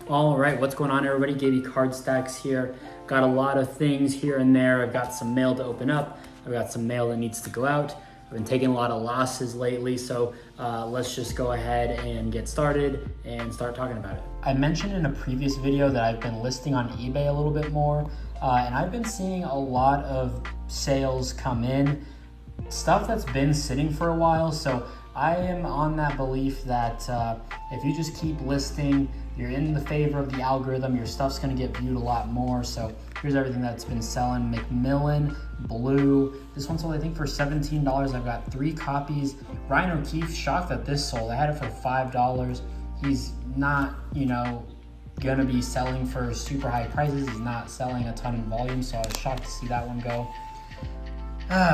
All right, what's going on, everybody? Gaby Card Stacks here. Got a lot of things here and there. I've got some mail to open up. I've got some mail that needs to go out. I've been taking a lot of losses lately, so let's just go ahead and get started and start talking about it. I mentioned in a previous video that I've been listing on eBay a little bit more, and I've been seeing a lot of sales come in, stuff that's been sitting for a while. So I am on that belief that if you just keep listing, you're in the favor of the algorithm, your stuff's gonna get viewed a lot more. So here's everything that's been selling. Macmillan, blue. This one sold, I think, for $17. I've got 3 copies. Ryan O'Keefe, shocked that this sold. I had it for $5. He's not, gonna be selling for super high prices. He's not selling a ton in volume, so I was shocked to see that one go.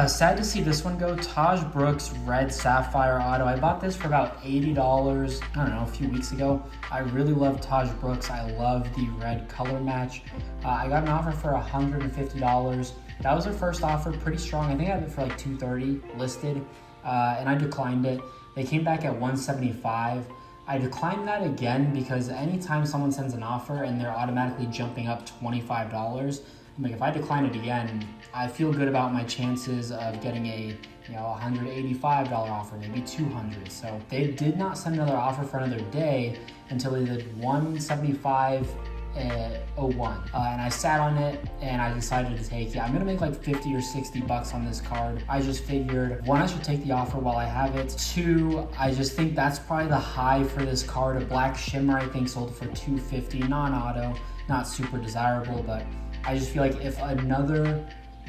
Sad to see this one go. Taj Brooks Red Sapphire Auto. I bought this for about $80, I don't know, a few weeks ago. I really love Taj Brooks. I love the red color match. I got an offer for $150. That was their first offer, pretty strong. I think I had it for like $230 listed, and I declined it. They came back at $175. I declined that again because anytime someone sends an offer and they're automatically jumping up $25, I'm like, if I decline it again, I feel good about my chances of getting a $185 offer, maybe $200. So they did not send another offer for another day until they did $175.01. And I sat on it and I decided to take it. I'm gonna make like 50 or 60 bucks on this card. I just figured, 1, I should take the offer while I have it. 2, I just think that's probably the high for this card. A black shimmer, I think, sold for $250, non-auto, not super desirable, but I just feel like if another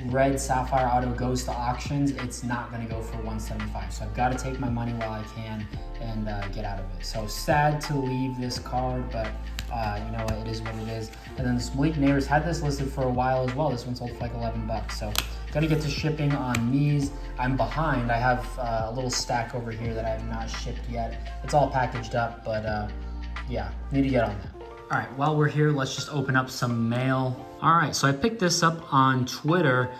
red sapphire auto goes to auctions, it's not gonna go for $175. So I've gotta take my money while I can and get out of it. So sad to leave this card, but it is what it is. And then Malik Neighbors had this listed for a while as well. This one sold for like 11 bucks. So gotta get to shipping on these. I'm behind. I have a little stack over here that I have not shipped yet. It's all packaged up, but yeah, need to get on that. All right, while we're here, let's just open up some mail. All right, so I picked this up on Twitter.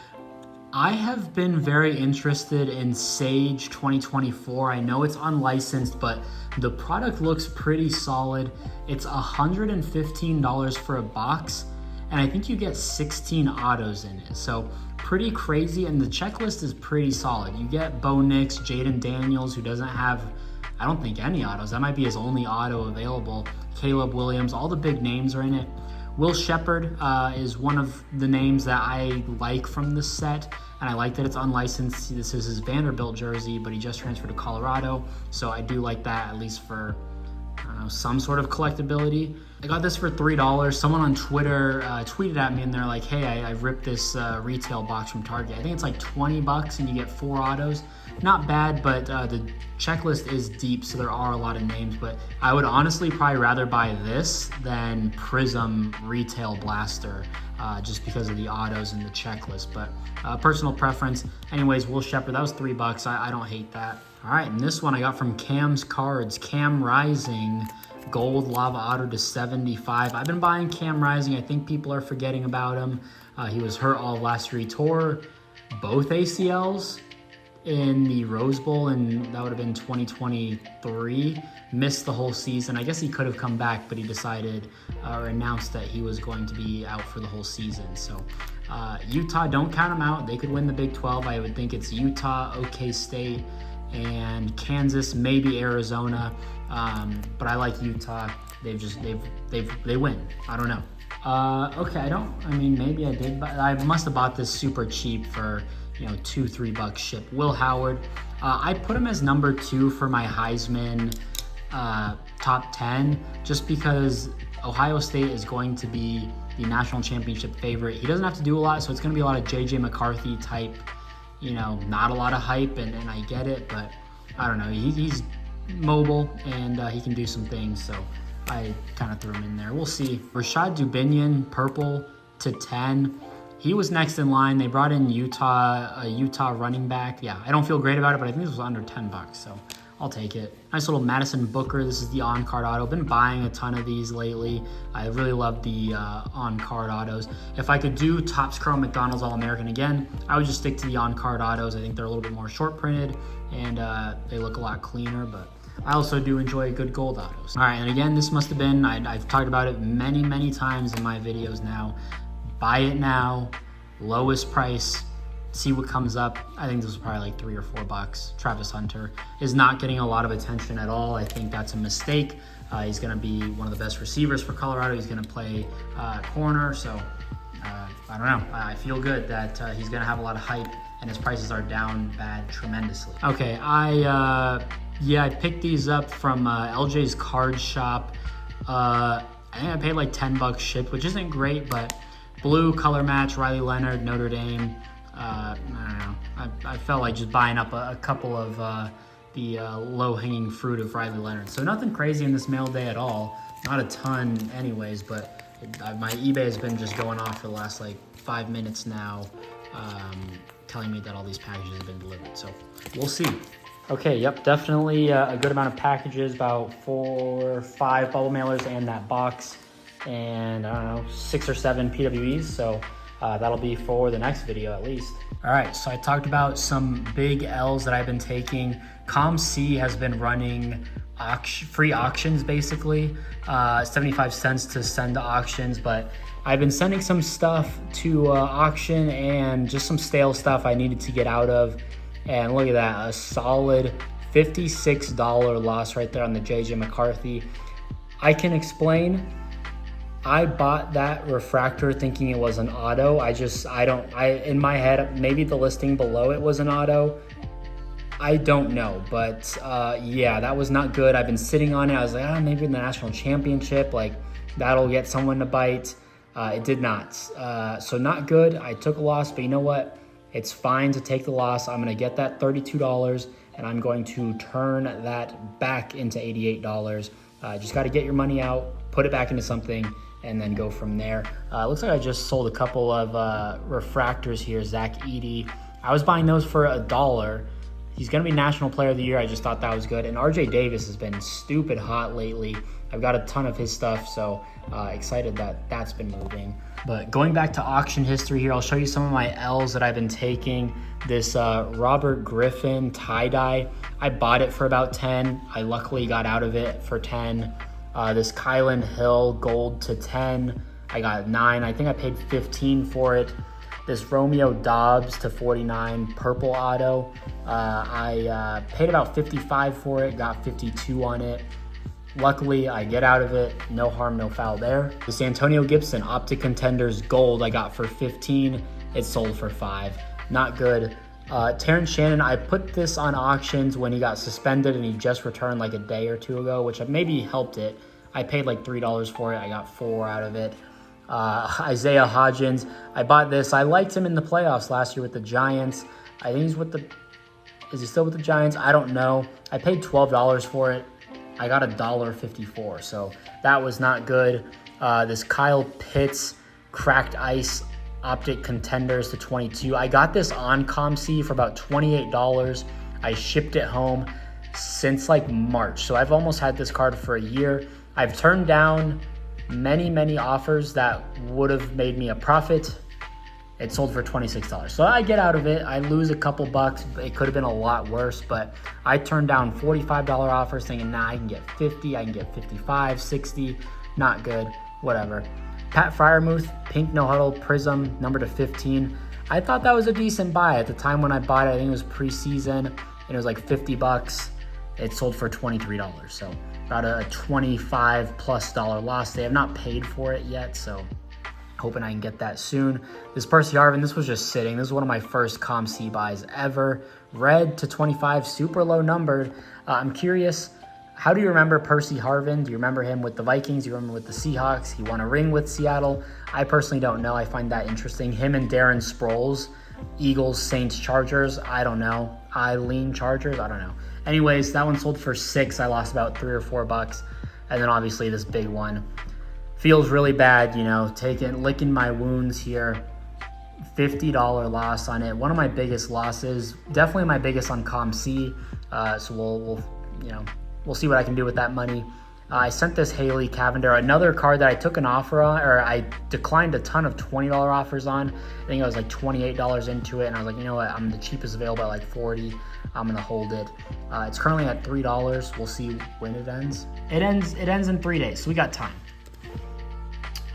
I have been very interested in Sage 2024. I know it's unlicensed, but the product looks pretty solid. It's $115 for a box, and I think you get 16 autos in it. So pretty crazy, and the checklist is pretty solid. You get Bo Nix, Jaden Daniels, who doesn't have, I don't think, any autos. That might be his only auto available. Caleb Williams, all the big names are in it. Will Shepard is one of the names that I like from this set, and I like that it's unlicensed. This is his Vanderbilt jersey, but he just transferred to Colorado, so I do like that, at least for, I don't know, some sort of collectability. I got this for $3. Someone on Twitter tweeted at me and they're like, hey, I ripped this retail box from Target. I think it's like 20 bucks and you get 4 autos. Not bad, but the checklist is deep, so there are a lot of names, but I would honestly probably rather buy this than Prism Retail Blaster, just because of the autos and the checklist, but personal preference. Anyways, Will Shepard, that was $3. I don't hate that. All right, and this one I got from Cam's Cards, Cam Rising, gold lava auto to 75. I've been buying Cam Rising. I think people are forgetting about him. He was hurt all of last year. He tore both ACLs in the Rose Bowl, and that would have been 2023. Missed the whole season. I guess he could have come back, but he decided or announced that he was going to be out for the whole season. So Utah, don't count them out. They could win the Big 12. I would think it's Utah, OK State, and Kansas, maybe Arizona. But I like Utah. They win. I don't know. Okay, maybe I did, but I must have bought this super cheap for $2-3 ship. Will Howard, I put him as number 2 for my Heisman top 10, just because Ohio State is going to be the national championship favorite. He doesn't have to do a lot, so it's going to be a lot of JJ McCarthy type, not a lot of hype, and I get it, but I don't know. He's mobile and he can do some things, so I kind of threw him in there. We'll see. Rashad Dubinion, purple to 10. He was next in line. They brought in a Utah running back. Yeah, I don't feel great about it, but I think this was under 10 bucks, so I'll take it. Nice little Madison Booker. This is the on-card auto. Been buying a ton of these lately. I really love the on-card autos. If I could do Topps Chrome McDonald's All-American again, I would just stick to the on-card autos. I think they're a little bit more short printed and they look a lot cleaner, but I also do enjoy good gold autos. All right, and again, this must have been, I've talked about it many times in my videos now. Buy it now, lowest price, see what comes up. I think this was probably like $3 or $4. Travis Hunter is not getting a lot of attention at all. I think that's a mistake. He's gonna be one of the best receivers for Colorado. He's gonna play corner, so I don't know. I feel good that he's gonna have a lot of hype, and his prices are down bad tremendously. Okay, I picked these up from LJ's card shop. I think I paid like $10 shipped, which isn't great, but blue color match, Riley Leonard, Notre Dame. I don't know. I felt like just buying up a couple of the low-hanging fruit of Riley Leonard. So nothing crazy in this mail day at all. Not a ton anyways, but my eBay has been just going off for the last like 5 minutes now, telling me that all these packages have been delivered. So we'll see. Okay, yep, definitely a good amount of packages, about 4 or 5 bubble mailers and that box, and I don't know, 6 or 7 PWEs. So that'll be for the next video at least. All right, so I talked about some big L's that I've been taking. ComC has been running free auctions basically, 75 cents to send to auctions, but I've been sending some stuff to auction and just some stale stuff I needed to get out of. And look at that, a solid $56 loss right there on the JJ McCarthy. I can explain. I bought that refractor thinking it was an auto. In my head, maybe the listing below it was an auto. I don't know, but yeah, that was not good. I've been sitting on it. I was like, maybe in the national championship, like that'll get someone to bite. It did not. So not good. I took a loss, but you know what? It's fine to take the loss. I'm gonna get that $32 and I'm going to turn that back into $88. Just gotta get your money out, put it back into something, and then go from there. Looks like I just sold a couple of refractors here. Zach Edey. I was buying those for $1. He's gonna be National Player of the Year. I just thought that was good. And RJ Davis has been stupid hot lately. I've got a ton of his stuff, so excited that that's been moving. But going back to auction history here, I'll show you some of my L's that I've been taking. This Robert Griffin tie-dye, I bought it for about 10. I luckily got out of it for 10. This Kylan Hill gold to 10, I got 9. I think I paid 15 for it. This Romeo Dobbs to 49 purple auto, I paid about 55 for it, got 52 on it. Luckily, I get out of it, no harm, no foul there. This Antonio Gibson Optic Contenders gold I got for 15, it sold for 5, not good. Terrence Shannon, I put this on auctions when he got suspended and he just returned like a day or two ago, which maybe helped it. I paid like $3 for it, I got 4 out of it. Isaiah Hodgins, I bought this. I liked him in the playoffs last year with the Giants. I think he's is he still with the Giants? I don't know. I paid $12 for it. I got $1.54, so that was not good. This Kyle Pitts Cracked Ice Optic Contenders to 22. I got this on ComC for about $28. I shipped it home since like March, so I've almost had this card for a year. I've turned down many offers that would have made me a profit. It sold for $26. So I get out of it. I lose a couple bucks. It could have been a lot worse, but I turned down $45 offers thinking, nah, I can get 50, I can get 55, 60. Not good, whatever. Pat Fryermuth, Pink No Huddle Prism, number to 15. I thought that was a decent buy. At the time when I bought it, I think it was preseason, and it was like 50 bucks. It sold for $23. So about a $25+ loss. They have not paid for it yet, so hoping I can get that soon. This Percy Harvin, this was just sitting. This is one of my first ComC buys ever. Red to 25, super low numbered. I'm curious, how do you remember Percy Harvin? Do you remember him with the Vikings? Do you remember with the Seahawks? He won a ring with Seattle. I personally don't know. I find that interesting. Him and Darren Sproles, Eagles, Saints, Chargers. I don't know. I lean Chargers. I don't know. Anyways, that one sold for 6. I lost about 3 or 4 bucks. And then obviously this big one. Feels really bad, you know, licking my wounds here. $50 loss on it. One of my biggest losses, definitely my biggest on ComC. So we'll see what I can do with that money. I sent this Haley Cavender, another card that I took an offer on, or I declined a ton of $20 offers on. I think I was like $28 into it, and I was like, you know what, I'm the cheapest available at like $40. I'm gonna hold it. It's currently at $3. We'll see when it ends. It ends in 3 days, so we got time.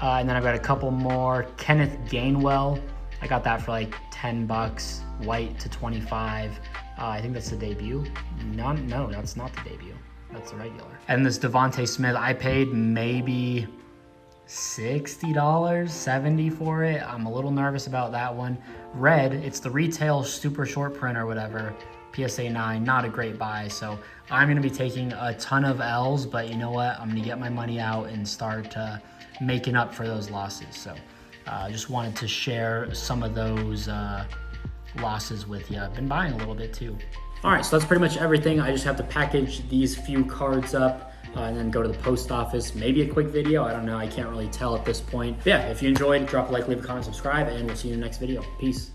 And then I've got a couple more. Kenneth Gainwell, I got that for like 10 bucks, white to 25. I think that's the debut. No, that's not the debut. That's the regular. And this Devontae Smith, I paid maybe $60, $70 for it. I'm a little nervous about that one. Red, it's the retail super short print or whatever. PSA 9, not a great buy. So I'm gonna be taking a ton of L's, but you know what? I'm gonna get my money out and start making up for those losses. So just wanted to share some of those losses with you. I've been buying a little bit too. All right, so that's pretty much everything. I just have to package these few cards up and then go to the post office. Maybe a quick video, I don't know. I can't really tell at this point. But yeah, if you enjoyed, drop a like, leave a comment, subscribe, and we'll see you in the next video. Peace.